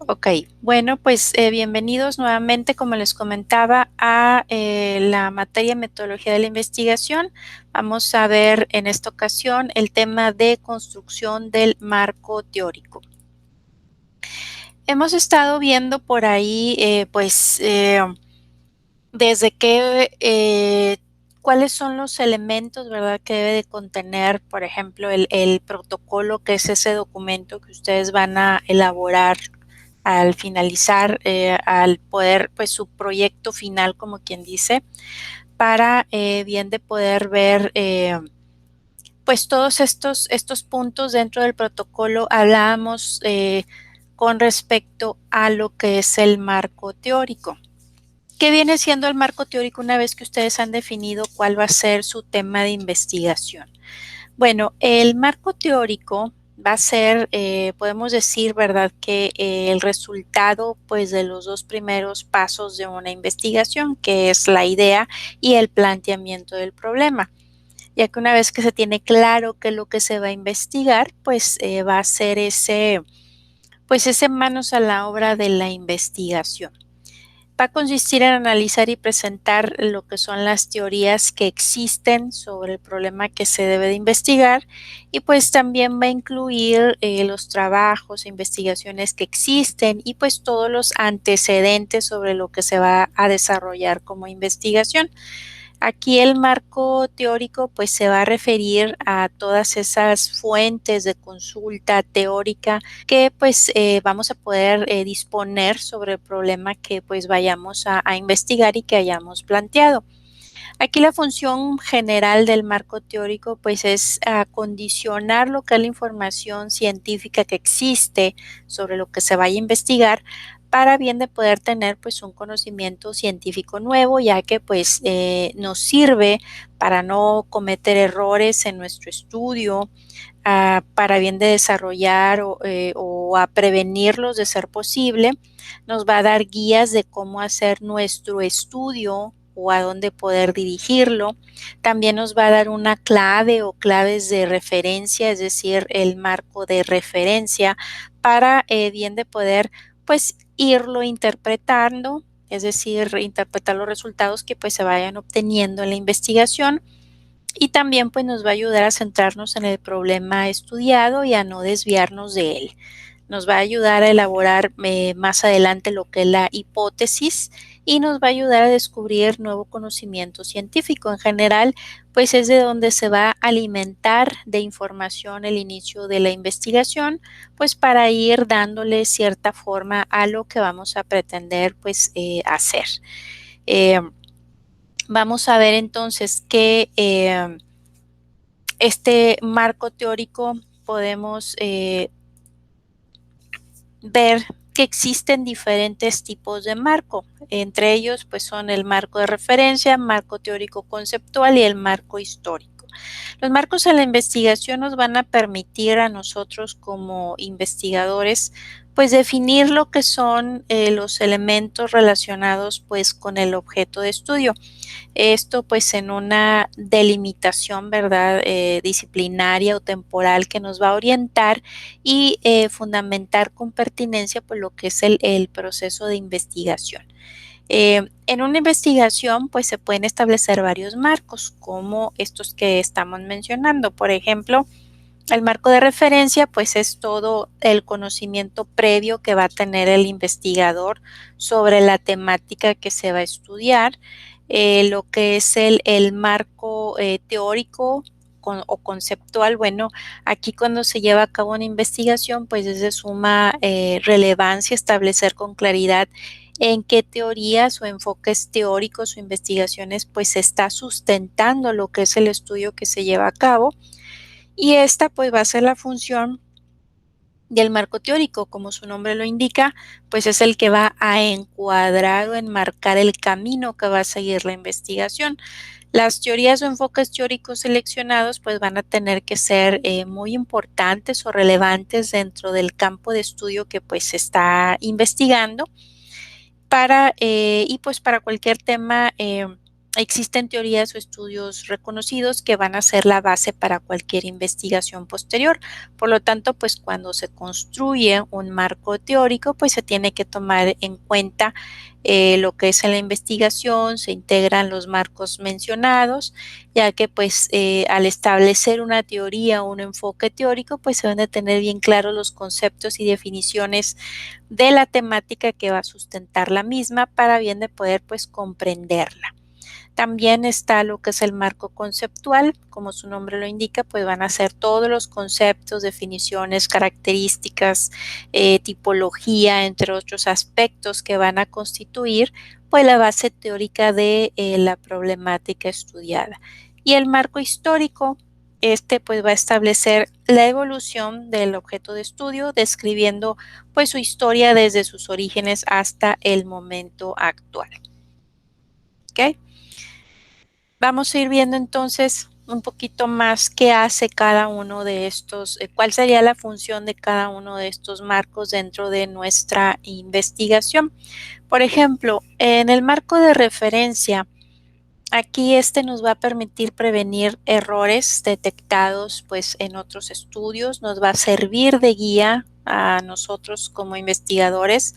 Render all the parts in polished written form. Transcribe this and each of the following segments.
Ok, bueno, pues bienvenidos nuevamente, como les comentaba, a la materia Metodología de la Investigación. Vamos a ver en esta ocasión el tema de construcción del marco teórico. Hemos estado viendo por ahí, desde cuáles son los elementos, ¿verdad?, que debe de contener, por ejemplo, el protocolo, que es ese documento que ustedes van a elaborar al finalizar, al poder, pues, su proyecto final, como quien dice, para bien de poder ver, pues, todos estos puntos dentro del protocolo. Hablábamos con respecto a lo que es el marco teórico. ¿Qué viene siendo el marco teórico una vez que ustedes han definido cuál va a ser su tema de investigación? Bueno, el marco teórico va a ser, podemos decir, ¿verdad?, que el resultado, pues, de los dos primeros pasos de una investigación, que es la idea y el planteamiento del problema. Ya que una vez que se tiene claro qué es lo que se va a investigar, pues va a ser ese manos a la obra de la investigación. Va a consistir en analizar y presentar lo que son las teorías que existen sobre el problema que se debe de investigar, y pues también va a incluir los trabajos e investigaciones que existen y pues todos los antecedentes sobre lo que se va a desarrollar como investigación. Aquí el marco teórico pues se va a referir a todas esas fuentes de consulta teórica que pues vamos a poder disponer sobre el problema que pues vayamos a investigar y que hayamos planteado. Aquí la función general del marco teórico pues es acondicionar lo que es la información científica que existe sobre lo que se vaya a investigar, para bien de poder tener pues un conocimiento científico nuevo, ya que pues nos sirve para no cometer errores en nuestro estudio, para bien de desarrollar o a prevenirlos de ser posible. Nos va a dar guías de cómo hacer nuestro estudio o a dónde poder dirigirlo. También nos va a dar una clave o claves de referencia, es decir, el marco de referencia, para bien de poder pues irlo interpretando, es decir, interpretar los resultados que pues se vayan obteniendo en la investigación. Y también pues nos va a ayudar a centrarnos en el problema estudiado y a no desviarnos de él. Nos va a ayudar a elaborar más adelante lo que es la hipótesis, y nos va a ayudar a descubrir nuevo conocimiento científico. En general, pues es de donde se va a alimentar de información el inicio de la investigación, pues para ir dándole cierta forma a lo que vamos a pretender pues hacer. Eh, Vamos a ver entonces que este marco teórico podemos ver que existen diferentes tipos de marco. Entre ellos pues son el marco de referencia, marco teórico conceptual y el marco histórico. Los marcos en la investigación nos van a permitir a nosotros como investigadores pues definir lo que son los elementos relacionados pues con el objeto de estudio. Esto pues en una delimitación, ¿verdad?, disciplinaria o temporal, que nos va a orientar y fundamentar con pertinencia pues lo que es el proceso de investigación. En una investigación pues se pueden establecer varios marcos, como estos que estamos mencionando. Por ejemplo, el marco de referencia pues es todo el conocimiento previo que va a tener el investigador sobre la temática que se va a estudiar. Lo que es el marco teórico o conceptual, bueno, aquí cuando se lleva a cabo una investigación pues es de suma relevancia establecer con claridad en qué teorías o enfoques teóricos o investigaciones pues se está sustentando lo que es el estudio que se lleva a cabo. Y esta pues va a ser la función del marco teórico. Como su nombre lo indica, pues es el que va a encuadrar o enmarcar el camino que va a seguir la investigación. Las teorías o enfoques teóricos seleccionados pues van a tener que ser muy importantes o relevantes dentro del campo de estudio que pues se está investigando, y pues para cualquier tema existen teorías o estudios reconocidos que van a ser la base para cualquier investigación posterior. Por lo tanto, pues cuando se construye un marco teórico, pues se tiene que tomar en cuenta lo que es en la investigación, se integran los marcos mencionados, ya que pues al establecer una teoría o un enfoque teórico, pues se van a tener bien claros los conceptos y definiciones de la temática que va a sustentar la misma para bien de poder pues comprenderla. También está lo que es el marco conceptual, como su nombre lo indica, pues van a ser todos los conceptos, definiciones, características, tipología, entre otros aspectos que van a constituir pues la base teórica de la problemática estudiada. Y el marco histórico, este pues va a establecer la evolución del objeto de estudio, describiendo pues su historia desde sus orígenes hasta el momento actual. ¿Ok? Vamos a ir viendo entonces un poquito más qué hace cada uno de estos, cuál sería la función de cada uno de estos marcos dentro de nuestra investigación. Por ejemplo, en el marco de referencia, aquí este nos va a permitir prevenir errores detectados pues en otros estudios, nos va a servir de guía a nosotros como investigadores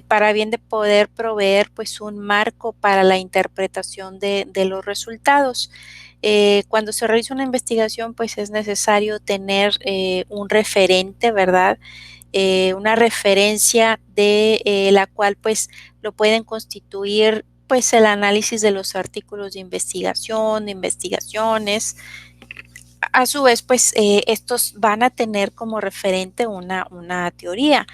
para bien de poder proveer pues un marco para la interpretación de los resultados. Cuando se realiza una investigación pues es necesario tener un referente, ¿verdad? Una referencia de la cual pues lo pueden constituir pues el análisis de los artículos de investigación, de investigaciones. A su vez, pues estos van a tener como referente una teoría.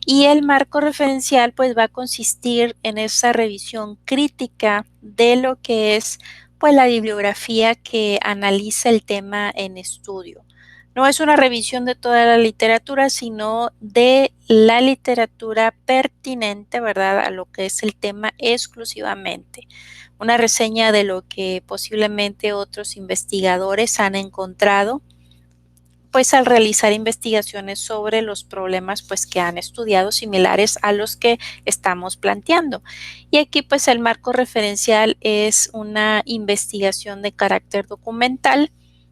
Y el marco referencial pues va a consistir en esa revisión crítica de lo que es pues la bibliografía que analiza el tema en estudio. No es una revisión de toda la literatura, sino de la literatura pertinente, ¿verdad?, a lo que es el tema exclusivamente. Una reseña de lo que posiblemente otros investigadores han encontrado pues al realizar investigaciones sobre los problemas pues que han estudiado similares a los que estamos planteando. Y aquí pues el marco referencial es una investigación de carácter documental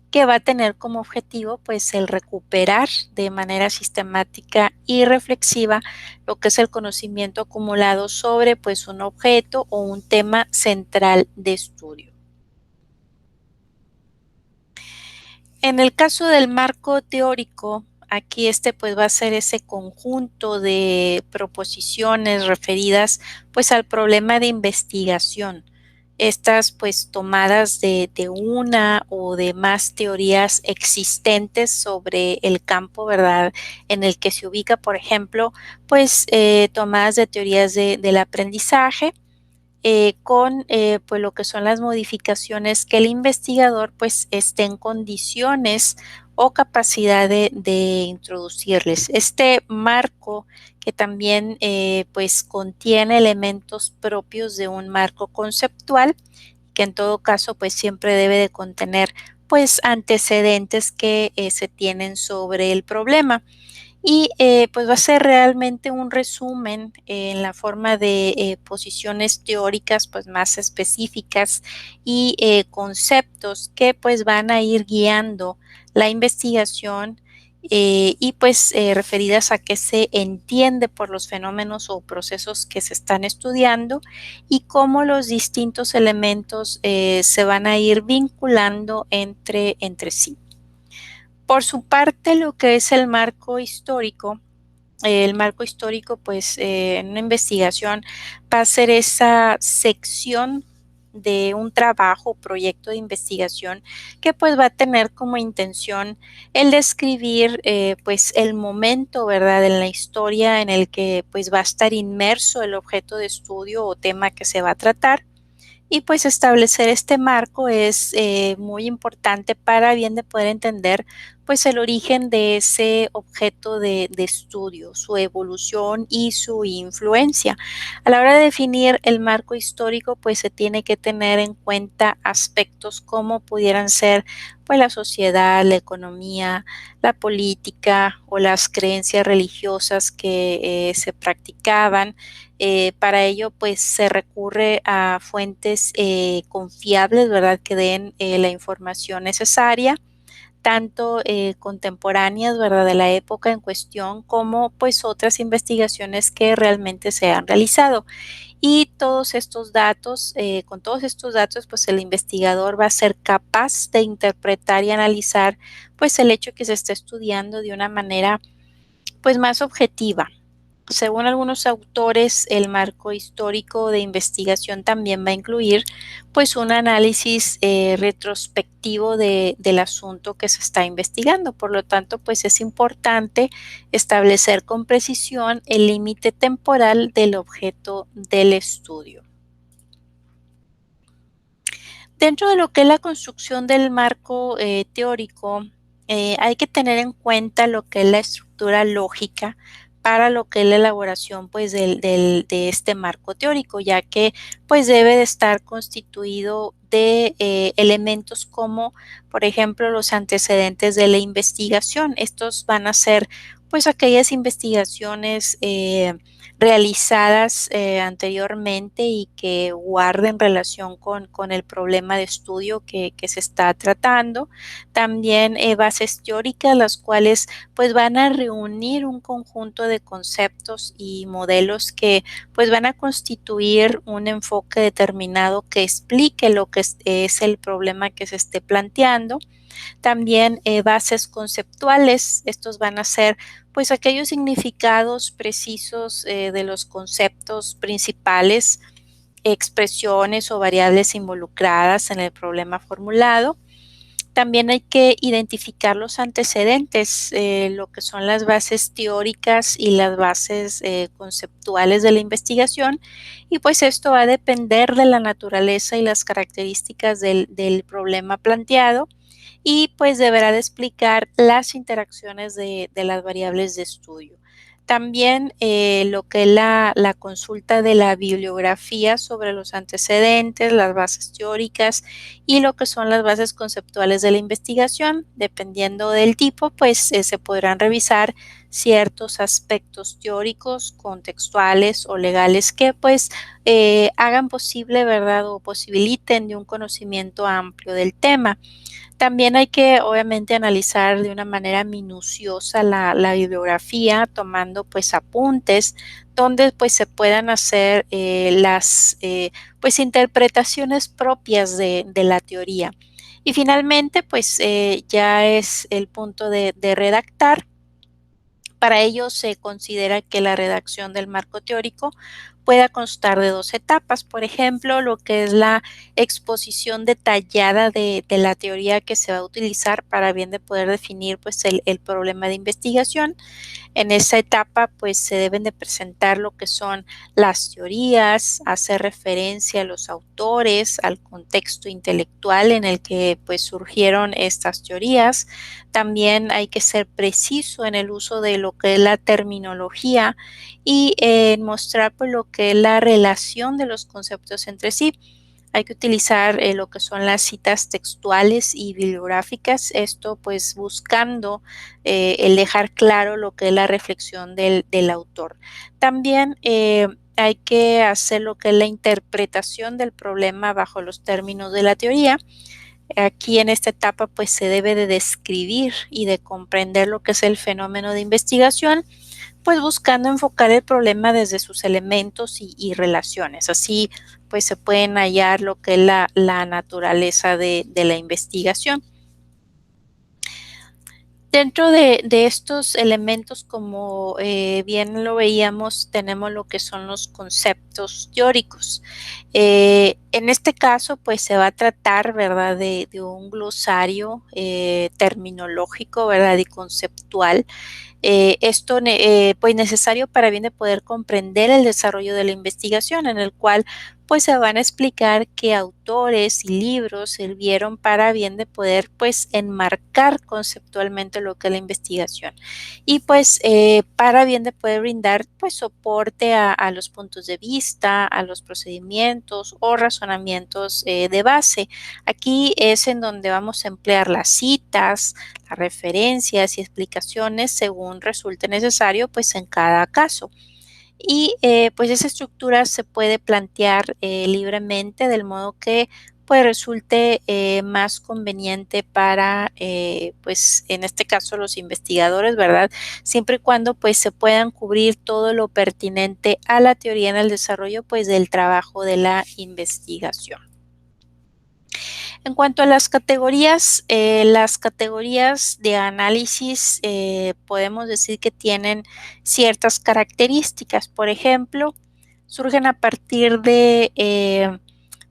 que va a tener como objetivo pues el recuperar de manera sistemática y reflexiva lo que es el conocimiento acumulado sobre pues un objeto o un tema central de estudio. En el caso del marco teórico, aquí este pues va a ser ese conjunto de proposiciones referidas pues al problema de investigación. Estas pues tomadas de una o de más teorías existentes sobre el campo, ¿verdad?, en el que se ubica, por ejemplo, pues tomadas de teorías del aprendizaje, con pues lo que son las modificaciones que el investigador pues esté en condiciones o capacidad de introducirles. Este marco que también pues contiene elementos propios de un marco conceptual, que en todo caso pues siempre debe de contener pues antecedentes que se tienen sobre el problema. Y pues va a ser realmente un resumen en la forma de posiciones teóricas pues más específicas y conceptos que pues van a ir guiando la investigación y pues referidas a qué se entiende por los fenómenos o procesos que se están estudiando y cómo los distintos elementos se van a ir vinculando entre sí. Por su parte, lo que es el marco histórico, pues en una investigación va a ser esa sección de un trabajo o proyecto de investigación que pues va a tener como intención el describir pues el momento, ¿verdad?, en la historia en el que pues va a estar inmerso el objeto de estudio o tema que se va a tratar. Y pues establecer este marco es muy importante para bien de poder entender pues el origen de ese objeto de estudio, su evolución y su influencia. A la hora de definir el marco histórico, pues se tiene que tener en cuenta aspectos como pudieran ser pues la sociedad, la economía, la política o las creencias religiosas que se practicaban. Para ello, pues se recurre a fuentes confiables, ¿verdad? Que den la información necesaria, tanto contemporáneas, ¿verdad? De la época en cuestión, como pues otras investigaciones que realmente se han realizado. Y todos estos datos, con todos estos datos, pues el investigador va a ser capaz de interpretar y analizar pues el hecho que se está estudiando de una manera pues más objetiva. Según algunos autores, el marco histórico de investigación también va a incluir pues un análisis retrospectivo del asunto que se está investigando. Por lo tanto, pues es importante establecer con precisión el límite temporal del objeto del estudio. Dentro de lo que es la construcción del marco teórico, hay que tener en cuenta lo que es la estructura lógica para lo que es la elaboración pues de este marco teórico, ya que pues debe de estar constituido de elementos como, por ejemplo, los antecedentes de la investigación. Estos van a ser pues aquellas investigaciones realizadas anteriormente y que guarden relación con el problema de estudio que se está tratando. También bases teóricas, las cuales pues van a reunir un conjunto de conceptos y modelos que pues van a constituir un enfoque determinado que explique lo que es el problema que se esté planteando. También bases conceptuales, estos van a ser pues aquellos significados precisos de los conceptos principales, expresiones o variables involucradas en el problema formulado. También hay que identificar los antecedentes, lo que son las bases teóricas y las bases conceptuales de la investigación, y pues esto va a depender de la naturaleza y las características del problema planteado, y pues deberá de explicar las interacciones de las variables de estudio. También lo que es la consulta de la bibliografía sobre los antecedentes, las bases teóricas y lo que son las bases conceptuales de la investigación. Dependiendo del tipo, pues se podrán revisar ciertos aspectos teóricos, contextuales o legales que pues hagan posible, ¿verdad? O posibiliten de un conocimiento amplio del tema. También hay que, obviamente, analizar de una manera minuciosa la bibliografía, tomando pues apuntes donde pues se puedan hacer las pues interpretaciones propias de la teoría. Y finalmente, pues ya es el punto de redactar. Para ello se considera que la redacción del marco teórico pueda constar de dos etapas. Por ejemplo, lo que es la exposición detallada de la teoría que se va a utilizar para bien de poder definir pues el problema de investigación. En esa etapa, pues se deben de presentar lo que son las teorías, hacer referencia a los autores, al contexto intelectual en el que pues surgieron estas teorías. También hay que ser preciso en el uso de lo que es la terminología y mostrar pues lo que es la relación de los conceptos entre sí. Hay que utilizar lo que son las citas textuales y bibliográficas, esto pues buscando el dejar claro lo que es la reflexión del autor. También hay que hacer lo que es la interpretación del problema bajo los términos de la teoría. Aquí en esta etapa pues se debe de describir y de comprender lo que es el fenómeno de investigación, pues buscando enfocar el problema desde sus elementos y relaciones. Así pues se pueden hallar lo que es la naturaleza de la investigación. Dentro de estos elementos, como bien lo veíamos, tenemos lo que son los conceptos teóricos. En este caso, pues se va a tratar, ¿verdad?, de un glosario terminológico, ¿verdad?, y conceptual. Esto pues necesario para bien de poder comprender el desarrollo de la investigación, en el cual pues se van a explicar qué autores y libros sirvieron para bien de poder pues enmarcar conceptualmente lo que es la investigación y pues para bien de poder brindar pues soporte a los puntos de vista, a los procedimientos o razonamientos de base. Aquí es en donde vamos a emplear las citas, las referencias y explicaciones según resulte necesario pues en cada caso. Y pues esa estructura se puede plantear libremente del modo que pues resulte más conveniente para pues en este caso los investigadores, ¿verdad? Siempre y cuando pues se puedan cubrir todo lo pertinente a la teoría en el desarrollo pues del trabajo de la investigación. En cuanto a las categorías de análisis podemos decir que tienen ciertas características. Por ejemplo, surgen a partir de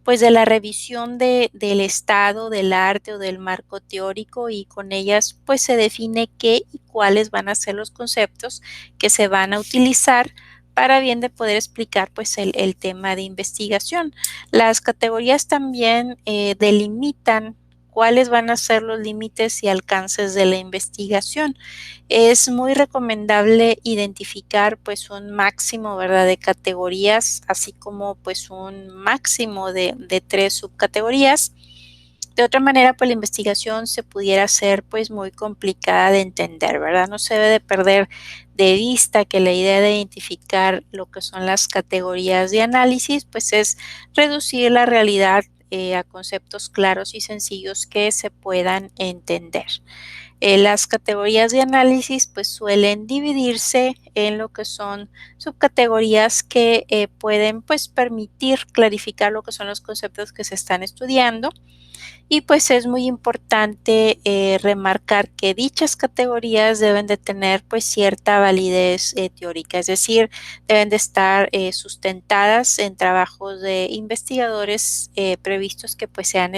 pues de la revisión del estado del arte o del marco teórico y con ellas pues se define qué y cuáles van a ser los conceptos que se van a utilizar para bien de poder explicar pues el tema de investigación. Las categorías también delimitan cuáles van a ser los límites y alcances de la investigación. Es muy recomendable identificar pues un máximo, ¿verdad?, de categorías, así como pues un máximo de 3 subcategorías. De otra manera, pues la investigación se pudiera hacer pues muy complicada de entender, ¿verdad? No se debe de perder de vista que la idea de identificar lo que son las categorías de análisis, pues es reducir la realidad a conceptos claros y sencillos que se puedan entender. Las categorías de análisis pues suelen dividirse en lo que son subcategorías que pueden pues permitir clarificar lo que son los conceptos que se están estudiando y pues es muy importante remarcar que dichas categorías deben de tener pues cierta validez teórica, es decir, deben de estar sustentadas en trabajos de investigadores previstos que pues se han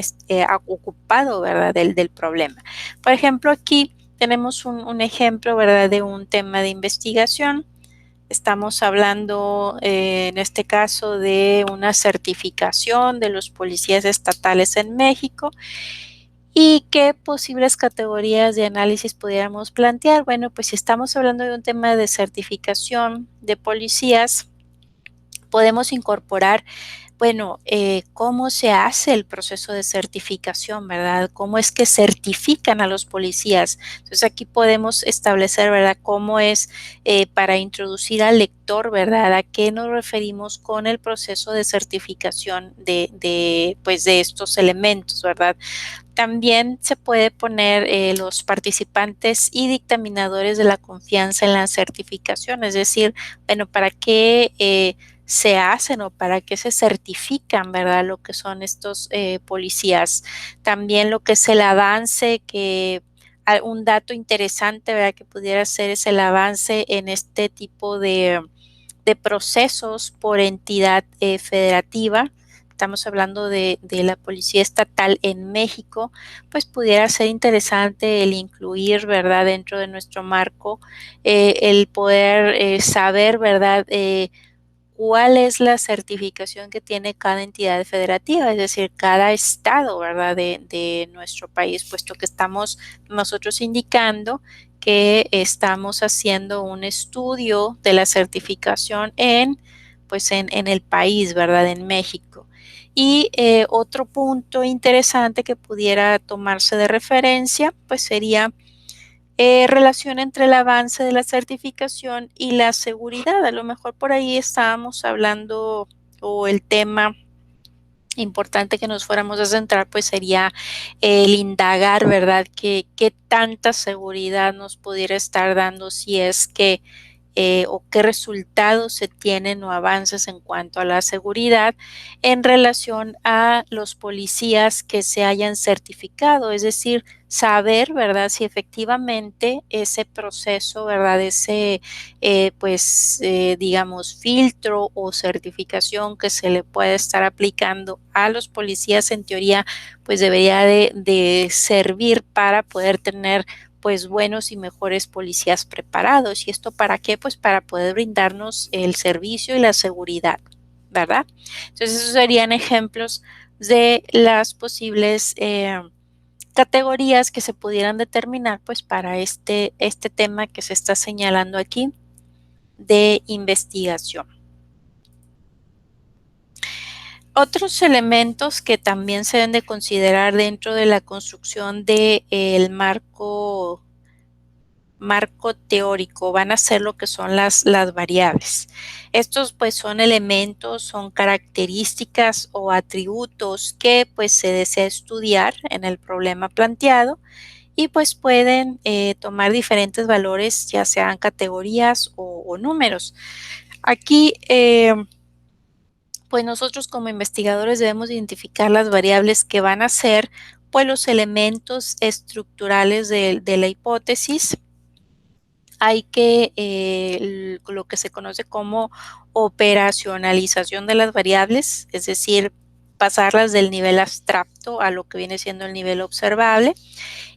ocupado, ¿verdad?, del problema. Por ejemplo, aquí tenemos un ejemplo, ¿verdad?, de un tema de investigación. Estamos hablando en este caso de una certificación de los policías estatales en México y qué posibles categorías de análisis pudiéramos plantear. Bueno, pues si estamos hablando de un tema de certificación de policías, podemos incorporar bueno, cómo se hace el proceso de certificación, ¿verdad? ¿Cómo es que certifican a los policías? Entonces aquí podemos establecer, ¿verdad? Cómo es para introducir al lector, ¿verdad? ¿A qué nos referimos con el proceso de certificación pues de estos elementos, ¿verdad? También se puede poner los participantes y dictaminadores de la confianza en la certificación, es decir, bueno, ¿para qué se hacen o para qué se certifican, verdad? Lo que son estos policías. También lo que es el avance, que un dato interesante, ¿verdad?, que pudiera ser es el avance en este tipo de procesos por entidad federativa. Estamos hablando de la Policía Estatal en México, pues pudiera ser interesante el incluir, ¿verdad?, dentro de nuestro marco, el poder saber, ¿verdad?, cuál es la certificación que tiene cada entidad federativa, es decir, cada estado, ¿verdad?, de nuestro país, puesto que estamos nosotros indicando que estamos haciendo un estudio de la certificación pues en el país, ¿verdad?, en México. Y otro punto interesante que pudiera tomarse de referencia, pues sería relación entre el avance de la certificación y la seguridad. A lo mejor por ahí estábamos hablando o el tema importante que nos fuéramos a centrar, pues sería el indagar, ¿verdad? ¿Qué tanta seguridad nos pudiera estar dando si es que o qué resultados se tienen o avances en cuanto a la seguridad en relación a los policías que se hayan certificado, es decir, saber, ¿verdad?, si efectivamente ese proceso, ¿verdad?, ese, digamos, filtro o certificación que se le puede estar aplicando a los policías, en teoría, pues debería de servir para poder tener pues buenos y mejores policías preparados. ¿Y esto para qué? Pues para poder brindarnos el servicio y la seguridad, ¿verdad? Entonces, esos serían ejemplos de las posibles categorías que se pudieran determinar pues para este tema que se está señalando aquí de investigación. Otros elementos que también se deben de considerar dentro de la construcción del marco teórico van a ser lo que son las variables. Estos pues son elementos, son características o atributos que pues se desea estudiar en el problema planteado y pues pueden tomar diferentes valores, ya sean categorías o números. Aquí pues nosotros como investigadores debemos identificar las variables que van a ser pues los elementos estructurales de la hipótesis. Hay que lo que se conoce como operacionalización de las variables, es decir, pasarlas del nivel abstracto a lo que viene siendo el nivel observable.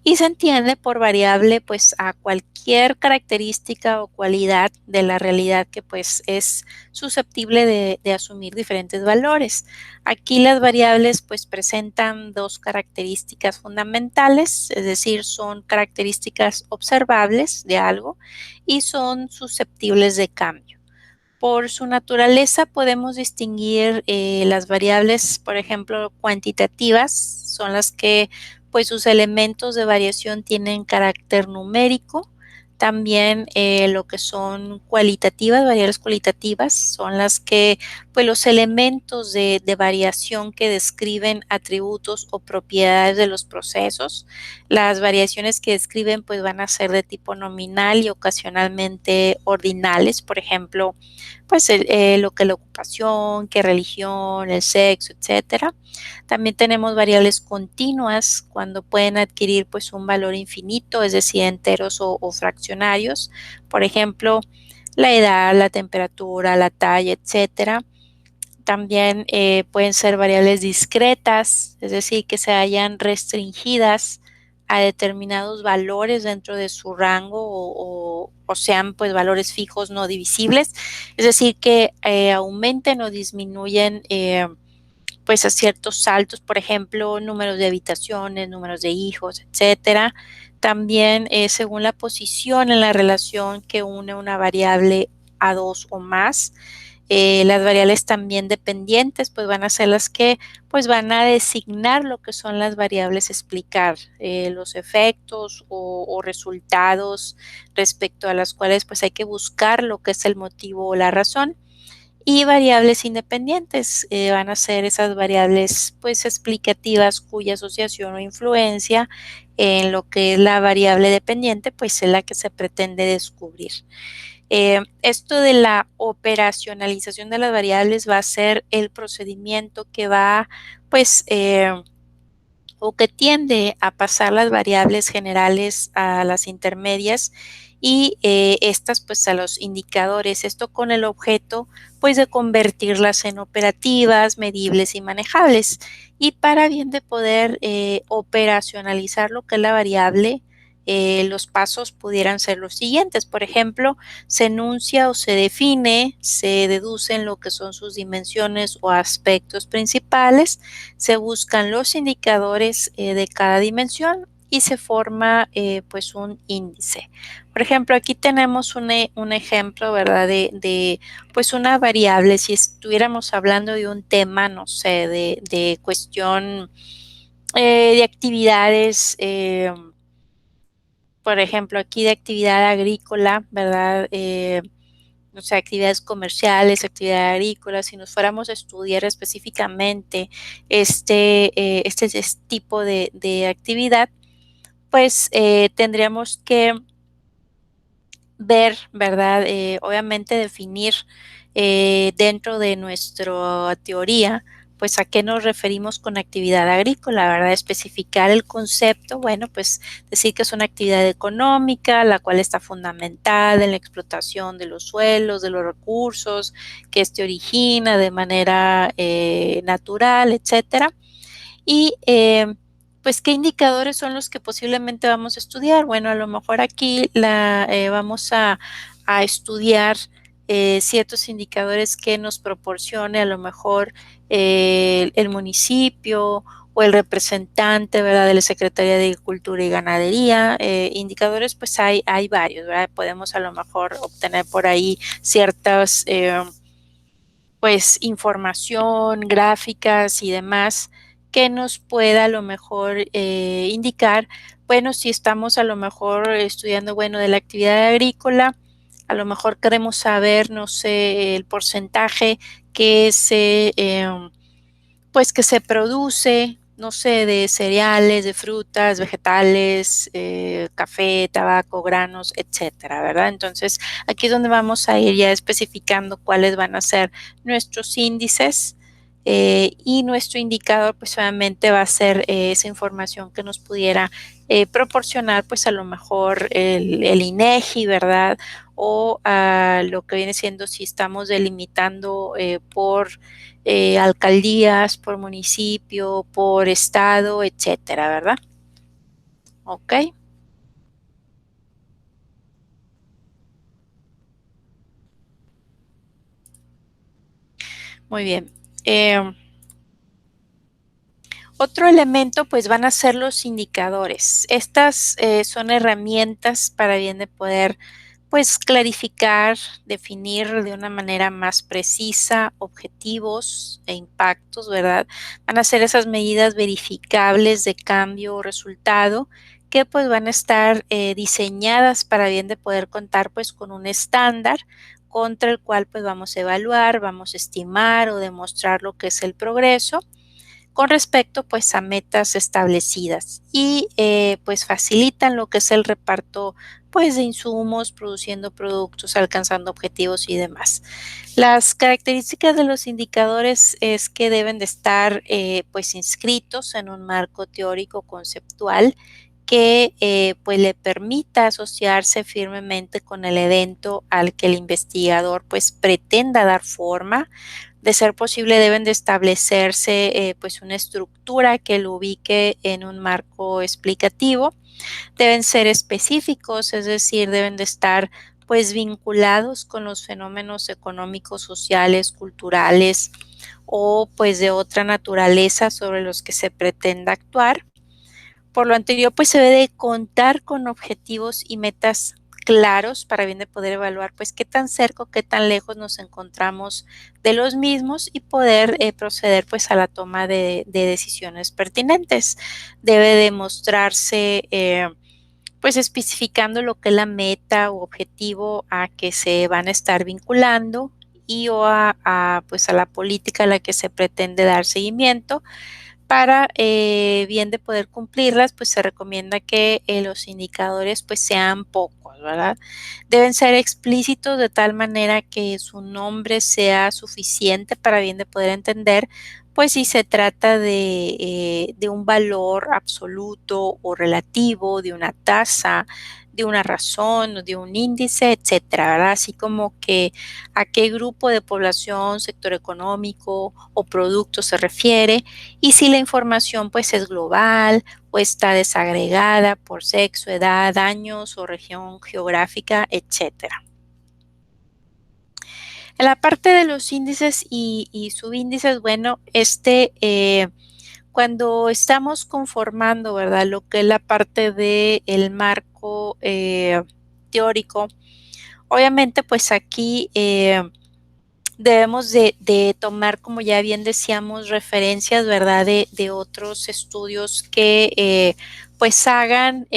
Y se entiende por variable pues a cualquier característica o cualidad de la realidad que pues es susceptible de asumir diferentes valores. Aquí las variables pues presentan dos características fundamentales, es decir, son características observables de algo y son susceptibles de cambio. Por su naturaleza podemos distinguir las variables, por ejemplo, cuantitativas, son las que pues sus elementos de variación tienen carácter numérico. También lo que son cualitativas, variables cualitativas, son las que pues los elementos de variación que describen atributos o propiedades de los procesos. Las variaciones que describen pues van a ser de tipo nominal y ocasionalmente ordinales, por ejemplo, pues lo que la ocupación, qué religión, el sexo, etcétera. También tenemos variables continuas cuando pueden adquirir pues un valor infinito, es decir, enteros o fraccionarios. Por ejemplo, la edad, la temperatura, la talla, etcétera. También pueden ser variables discretas, es decir, que se hayan restringidas a determinados valores dentro de su rango o sean pues valores fijos no divisibles, es decir, que aumenten o disminuyen pues a ciertos saltos, por ejemplo, números de habitaciones, números de hijos, etcétera. También según la posición en la relación que une una variable a dos o más. Las variables también dependientes pues van a ser las que pues van a designar lo que son las variables explicar, los efectos o resultados respecto a las cuales pues hay que buscar lo que es el motivo o la razón. Y variables independientes van a ser esas variables pues explicativas cuya asociación o influencia en lo que es la variable dependiente pues es la que se pretende descubrir. Esto de la operacionalización de las variables va a ser el procedimiento que va pues o que tiende a pasar las variables generales a las intermedias y estas pues a los indicadores, esto con el objeto pues de convertirlas en operativas, medibles y manejables. Y para bien de poder operacionalizar lo que es la variable, los pasos pudieran ser los siguientes. Por ejemplo, se enuncia o se define, se deducen lo que son sus dimensiones o aspectos principales, se buscan los indicadores de cada dimensión y se forma pues un índice. Por ejemplo, aquí tenemos un ejemplo, ¿verdad? Pues una variable, si estuviéramos hablando de un tema, no sé, de cuestión de actividades, por ejemplo, aquí de actividad agrícola, ¿verdad? No sé, actividades comerciales, actividad agrícola, si nos fuéramos a estudiar específicamente este tipo de actividad, pues tendríamos que ver, ¿verdad? Obviamente definir dentro de nuestra teoría, pues a qué nos referimos con actividad agrícola, ¿verdad? Especificar el concepto, bueno, pues decir que es una actividad económica, la cual está fundamentada en la explotación de los suelos, de los recursos, que se origina de manera natural, etcétera. Y pues, ¿qué indicadores son los que posiblemente vamos a estudiar? Bueno, a lo mejor aquí vamos a estudiar ciertos indicadores que nos proporcione a lo mejor el municipio o el representante, ¿verdad?, de la Secretaría de Agricultura y Ganadería. Indicadores, pues hay varios, ¿verdad? Podemos a lo mejor obtener por ahí ciertas pues información, gráficas y demás que nos pueda a lo mejor indicar, bueno, si estamos a lo mejor estudiando, bueno, de la actividad agrícola, a lo mejor queremos saber, no sé, el porcentaje que se pues que se produce, no sé, de cereales, de frutas, vegetales, café, tabaco, granos, etcétera, ¿verdad? Entonces, aquí es donde vamos a ir ya especificando cuáles van a ser nuestros índices, y nuestro indicador, pues, obviamente va a ser esa información que nos pudiera proporcionar, pues, a lo mejor el INEGI, ¿verdad? O lo que viene siendo si estamos delimitando por alcaldías, por municipio, por estado, etcétera, ¿verdad? Okey, muy bien. Em, Otro elemento, pues, van a ser los indicadores. Estas, son herramientas para bien de poder, pues, clarificar, definir de una manera más precisa objetivos e impactos, ¿verdad? Van a ser esas medidas verificables de cambio o resultado que, pues, van a estar, diseñadas para bien de poder contar, pues, con un estándar contra el cual, pues, vamos a evaluar, vamos a estimar o demostrar lo que es el progreso con respecto pues a metas establecidas y pues facilitan lo que es el reparto pues de insumos, produciendo productos, alcanzando objetivos y demás. Las características de los indicadores es que deben de estar pues inscritos en un marco teórico conceptual que pues le permita asociarse firmemente con el evento al que el investigador pues pretenda dar forma. De ser posible, deben de establecerse, pues, una estructura que lo ubique en un marco explicativo. Deben ser específicos, es decir, deben de estar, pues, vinculados con los fenómenos económicos, sociales, culturales o, pues, de otra naturaleza sobre los que se pretenda actuar. Por lo anterior, pues, se debe de contar con objetivos y metas claros para bien de poder evaluar, pues, qué tan cerca o qué tan lejos nos encontramos de los mismos y poder, proceder, pues, a la toma de decisiones pertinentes. Debe demostrarse, pues, especificando lo que es la meta u objetivo a que se van a estar vinculando y o pues, a la política a la que se pretende dar seguimiento. Para, bien de poder cumplirlas, pues, se recomienda que, los indicadores, pues, sean pocos, ¿verdad? Deben ser explícitos de tal manera que su nombre sea suficiente para bien de poder entender, pues, si se trata de un valor absoluto o relativo, de una tasa, de una razón, o de un índice, etcétera, ¿verdad? Así como que a qué grupo de población, sector económico o producto se refiere, y si la información pues es global o está desagregada por sexo, edad, años o región geográfica, etcétera. En la parte de los índices y subíndices, bueno, cuando estamos conformando, ¿verdad? Lo que es la parte del marco teórico, obviamente pues aquí debemos de tomar, como ya bien decíamos, referencias, ¿verdad? De otros estudios que, pues, hayan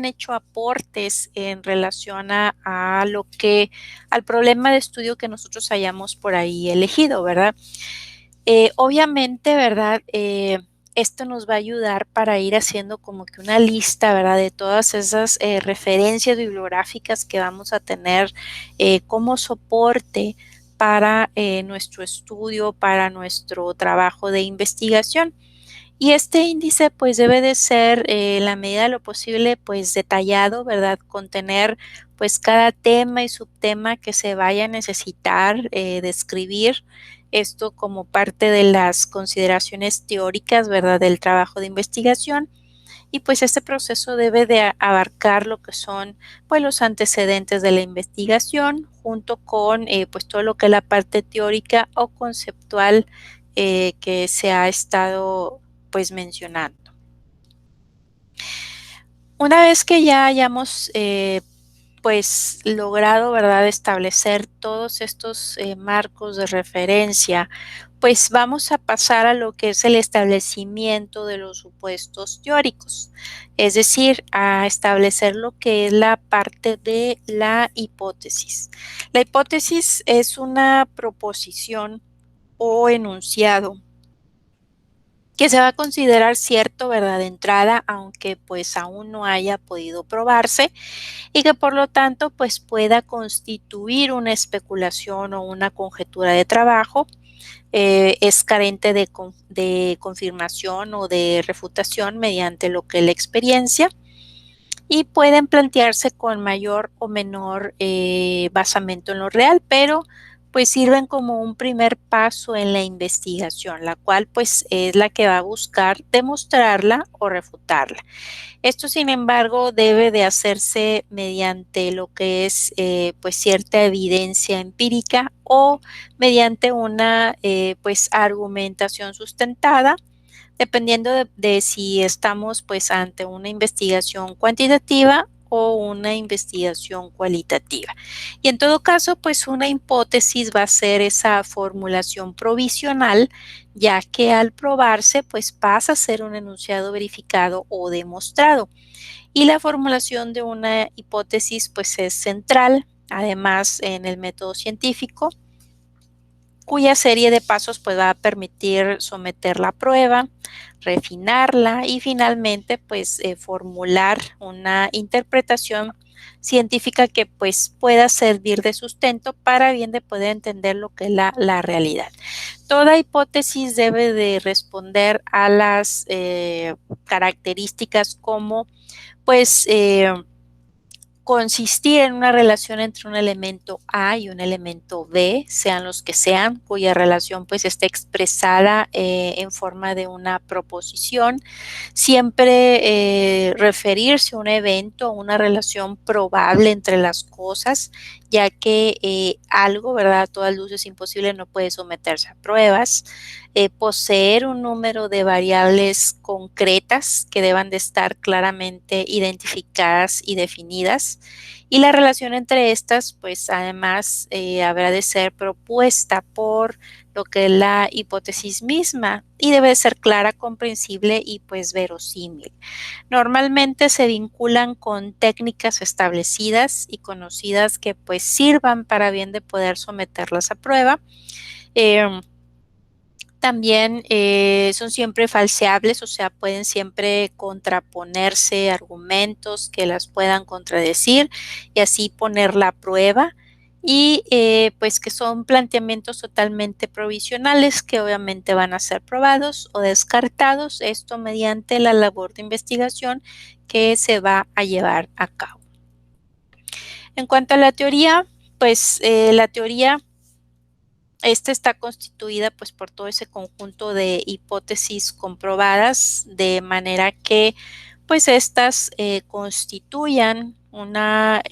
hecho aportes en relación a lo que al problema de estudio que nosotros hayamos por ahí elegido, ¿verdad? Obviamente, ¿verdad? Esto nos va a ayudar para ir haciendo como que una lista, ¿verdad? De todas esas referencias bibliográficas que vamos a tener como soporte para nuestro estudio, para nuestro trabajo de investigación. Y este índice, pues, debe de ser, en la medida de lo posible, pues, detallado, ¿verdad? Contener, pues, cada tema y subtema que se vaya a necesitar, describir. Esto como parte de las consideraciones teóricas, ¿verdad? Del trabajo de investigación. y pues este proceso debe de abarcar lo que son pues los antecedentes de la investigación junto con pues todo lo que es la parte teórica o conceptual que se ha estado pues mencionando. Una vez que ya hayamos pues logrado, ¿verdad?, establecer todos estos marcos de referencia, pues vamos a pasar a lo que es el establecimiento de los supuestos teóricos, es decir, a establecer lo que es la parte de la hipótesis. La hipótesis es una proposición o enunciado que se va a considerar cierto, ¿verdad?, de entrada, aunque pues aún no haya podido probarse y que por lo tanto pues pueda constituir una especulación o una conjetura de trabajo. Es carente de confirmación o de refutación mediante lo que es la experiencia y pueden plantearse con mayor o menor basamento en lo real, pero pues sirven como un primer paso en la investigación, la cual pues es la que va a buscar demostrarla o refutarla. Esto, sin embargo, debe de hacerse mediante lo que es pues cierta evidencia empírica o mediante una pues argumentación sustentada, dependiendo de si estamos pues ante una investigación cuantitativa o una investigación cualitativa. Y en todo caso, pues una hipótesis va a ser esa formulación provisional, ya que al probarse, pues pasa a ser un enunciado verificado o demostrado. Y la formulación de una hipótesis, pues es central, además en el método científico, cuya serie de pasos pues va a permitir someter la prueba, refinarla y finalmente pues formular una interpretación científica que pues pueda servir de sustento para bien de poder entender lo que es la realidad. Toda hipótesis debe de responder a las características como pues consistir en una relación entre un elemento A y un elemento B, sean los que sean, cuya relación pues esté expresada en forma de una proposición. Siempre referirse a un evento o una relación probable entre las cosas, ya que algo, ¿verdad?, a todas luces imposible, no puede someterse a pruebas. Poseer un número de variables concretas que deban de estar claramente identificadas y definidas. Y la relación entre estas, pues además habrá de ser propuesta por lo que es la hipótesis misma y debe ser clara, comprensible y pues verosímil. Normalmente se vinculan con técnicas establecidas y conocidas que pues sirvan para bien de poder someterlas a prueba. Eh, También son siempre falseables, o sea, pueden siempre contraponerse argumentos que las puedan contradecir y así ponerla a prueba. Y pues que son planteamientos totalmente provisionales que obviamente van a ser probados o descartados, esto mediante la labor de investigación que se va a llevar a cabo. En cuanto a la teoría, pues la teoría esta está constituida pues por todo ese conjunto de hipótesis comprobadas, de manera que pues estas constituyan una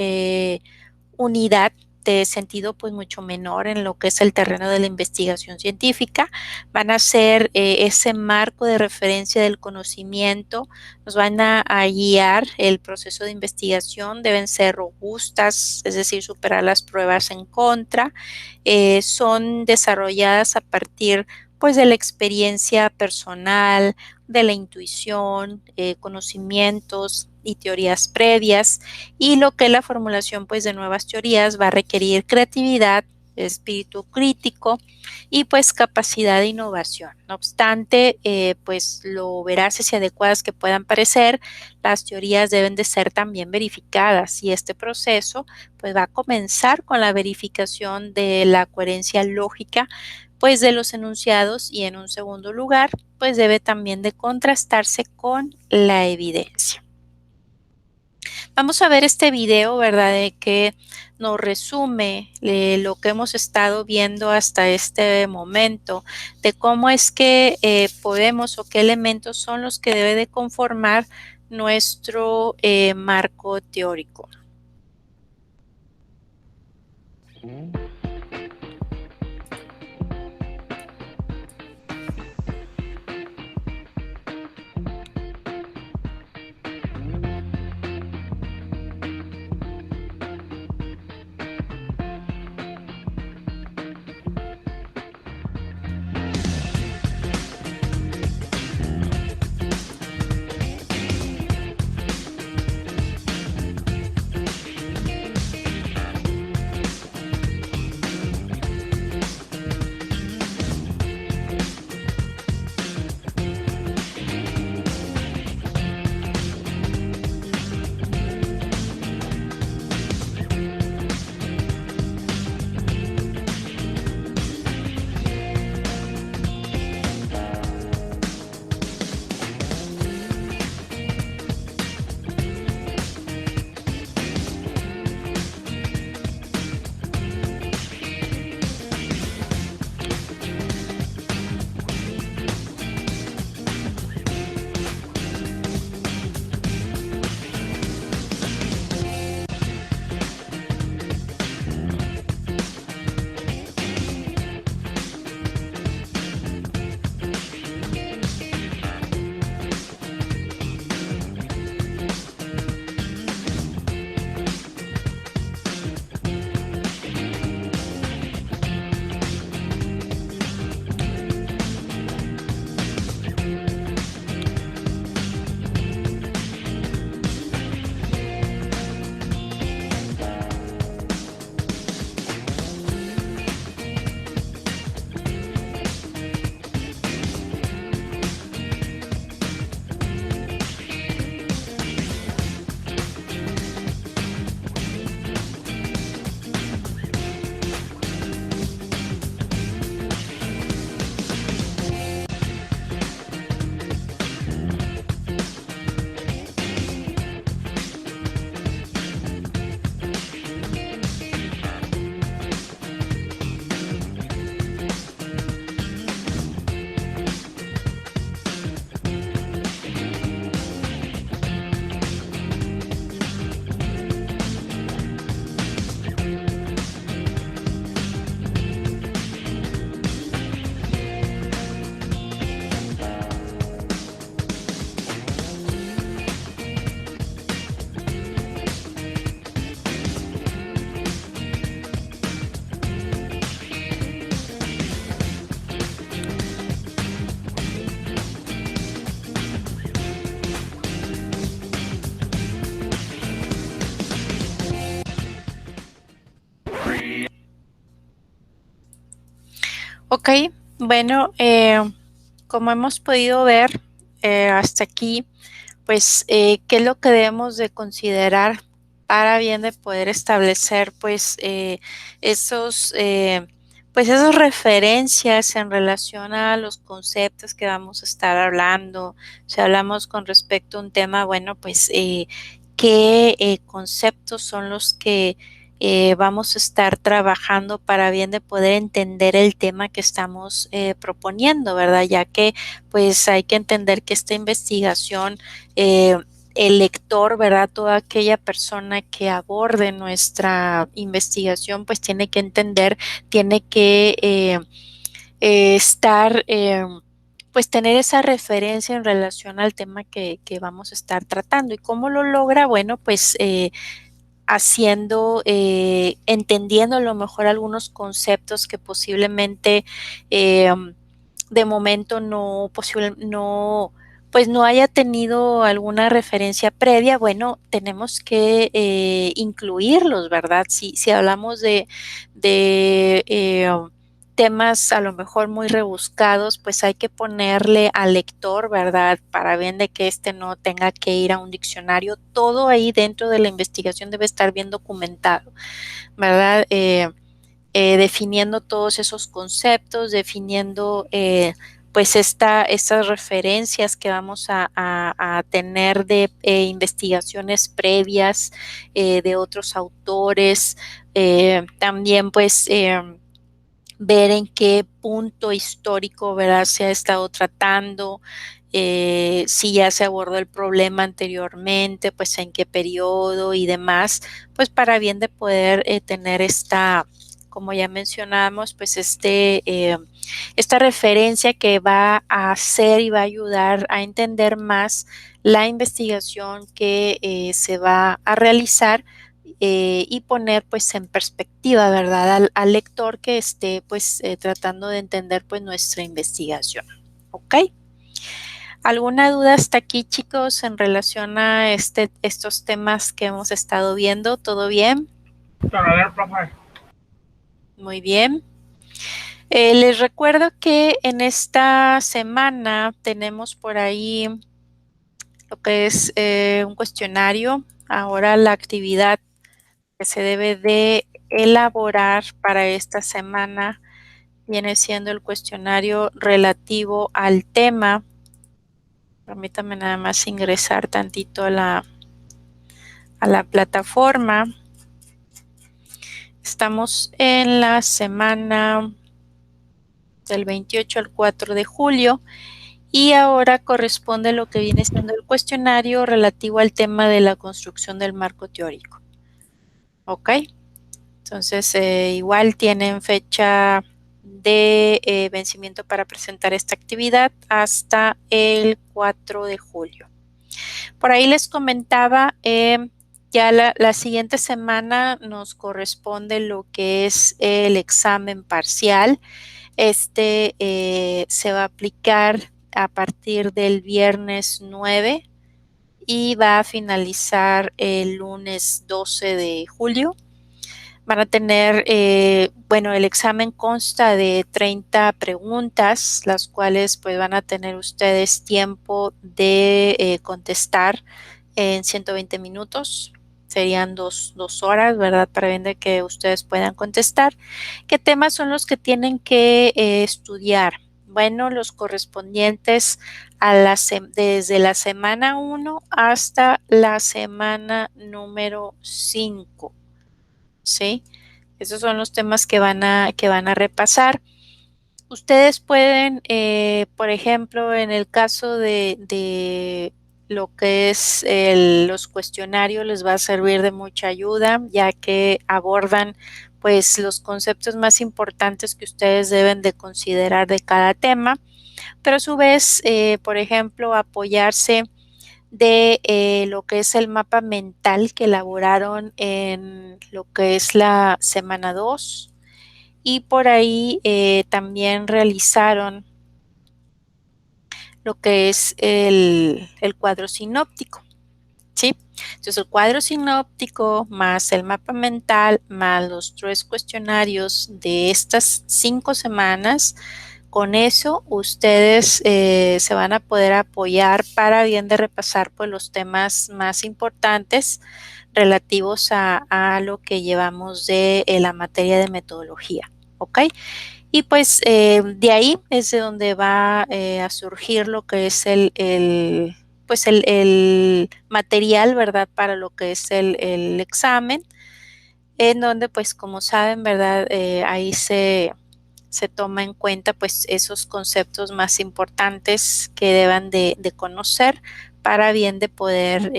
unidad de sentido pues mucho menor en lo que es el terreno de la investigación científica. Van a ser ese marco de referencia del conocimiento, nos van a guiar el proceso de investigación, deben ser robustas, es decir, superar las pruebas en contra. Son desarrolladas a partir pues de la experiencia personal, de la intuición, conocimientos y teorías previas, y lo que es la formulación pues de nuevas teorías va a requerir creatividad, espíritu crítico y pues capacidad de innovación. No obstante, pues lo veraces y adecuadas que puedan parecer, las teorías deben de ser también verificadas y este proceso pues va a comenzar con la verificación de la coherencia lógica pues de los enunciados y en un segundo lugar pues debe también de contrastarse con la evidencia. Vamos a ver este video, ¿verdad?, de que nos resume lo que hemos estado viendo hasta este momento, de cómo es que podemos o qué elementos son los que debe de conformar nuestro marco teórico. Ok, bueno, como hemos podido ver hasta aquí, pues, ¿qué es lo que debemos de considerar para bien de poder establecer, pues, esos, pues, esas referencias en relación a los conceptos que vamos a estar hablando? Si hablamos con respecto a un tema, bueno, pues, ¿qué conceptos son los que vamos a estar trabajando para bien de poder entender el tema que estamos proponiendo, ¿verdad? Ya que, pues, hay que entender que esta investigación eh, el lector, ¿verdad? Toda aquella persona que aborde nuestra investigación, pues tiene que entender, tiene que estar, pues tener esa referencia en relación al tema que vamos a estar tratando. ¿Y cómo lo logra? Bueno, pues haciendo, entendiendo a lo mejor algunos conceptos que posiblemente eh, de momento no, pues no haya tenido alguna referencia previa, bueno, tenemos que incluirlos, ¿verdad? Si hablamos de temas a lo mejor muy rebuscados, pues hay que ponerle al lector, ¿verdad? Para bien de que éste no tenga que ir a un diccionario. Todo ahí dentro de la investigación debe estar bien documentado, ¿verdad? Definiendo todos esos conceptos, definiendo pues estas referencias que vamos a tener de investigaciones previas de otros autores, también pues ver en qué punto histórico, ¿verdad? Se ha estado tratando, si ya se abordó el problema anteriormente, pues en qué periodo y demás, pues para bien de poder tener esta, como ya mencionamos, pues esta referencia que va a hacer y va a ayudar a entender más la investigación que se va a realizar y poner pues en perspectiva, ¿verdad? Al lector que esté pues tratando de entender pues nuestra investigación. ¿Ok? ¿Alguna duda hasta aquí, chicos, en relación a estos temas que hemos estado viendo? ¿Todo bien? Muy bien. Les recuerdo que en esta semana tenemos por ahí lo que es un cuestionario. Ahora la actividad que se debe de elaborar para esta semana viene siendo el cuestionario relativo al tema. Permítame nada más ingresar tantito a la plataforma. Estamos en la semana del 28 al 4 de julio y ahora corresponde lo que viene siendo el cuestionario relativo al tema de la construcción del marco teórico. ¿Ok? Entonces, igual tienen fecha de vencimiento para presentar esta actividad hasta el 4 de julio. Por ahí les comentaba, ya la siguiente semana nos corresponde lo que es el examen parcial. Se va a aplicar a partir del viernes 9 y va a finalizar el lunes 12 de julio. Van a tener, bueno, el examen consta de 30 preguntas, las cuales pues van a tener ustedes tiempo de contestar en 120 minutos. Serían dos horas, ¿verdad? Para ver que ustedes puedan contestar. ¿Qué temas son los que tienen que estudiar? Bueno, los correspondientes a desde la semana 1 hasta la semana número 5. ¿Sí? Esos son los temas que van a repasar. Ustedes pueden, por ejemplo, en el caso de lo que es los cuestionarios, les va a servir de mucha ayuda, ya que abordan pues los conceptos más importantes que ustedes deben de considerar de cada tema, pero a su vez, por ejemplo, apoyarse de lo que es el mapa mental que elaboraron en lo que es la semana 2 y por ahí también realizaron lo que es el cuadro sinóptico, ¿sí? Entonces el cuadro sinóptico más el mapa mental más los 3 cuestionarios de estas 5 semanas, con eso ustedes se van a poder apoyar para bien de repasar pues los temas más importantes relativos a lo que llevamos de la materia de metodología, ¿ok? Y pues de ahí es de donde va a surgir lo que es pues el material, ¿verdad? Para lo que es el examen, en donde pues como saben, ¿verdad? Ahí se toma en cuenta pues esos conceptos más importantes que deban de conocer para bien de poder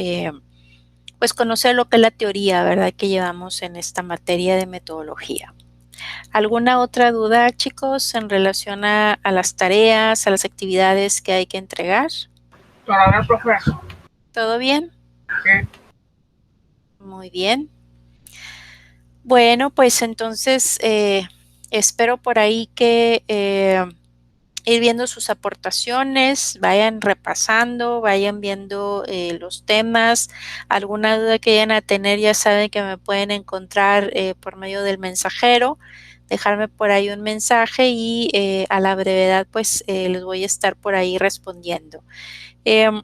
pues conocer lo que es la teoría, ¿verdad? Que llevamos en esta materia de metodología. ¿Alguna otra duda, chicos, en relación a las tareas, a las actividades que hay que entregar? ¿Todo bien? Sí. Muy bien. Bueno, pues entonces espero por ahí que ir viendo sus aportaciones, vayan repasando, vayan viendo los temas. Alguna duda que vayan a tener, ya saben que me pueden encontrar por medio del mensajero, dejarme por ahí un mensaje y a la brevedad pues les voy a estar por ahí respondiendo. De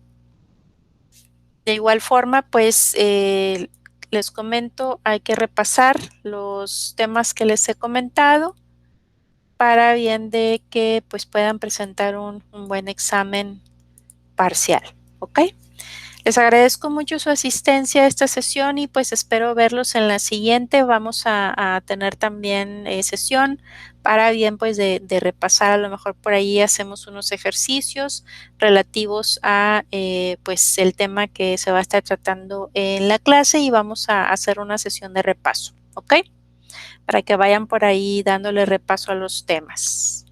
igual forma, pues les comento, hay que repasar los temas que les he comentado para bien de que pues puedan presentar un buen examen parcial, ¿ok? Les agradezco mucho su asistencia a esta sesión y pues espero verlos en la siguiente. Vamos a tener también sesión para bien pues de repasar, a lo mejor por ahí hacemos unos ejercicios relativos a pues el tema que se va a estar tratando en la clase y vamos a hacer una sesión de repaso, ¿ok? Para que vayan por ahí dándole repaso a los temas.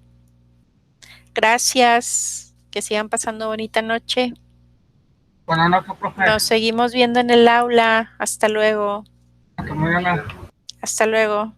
Gracias, que sigan pasando bonita noche. Buenas noches, profe. Nos seguimos viendo en el aula. Hasta luego. Hasta mañana. Hasta luego.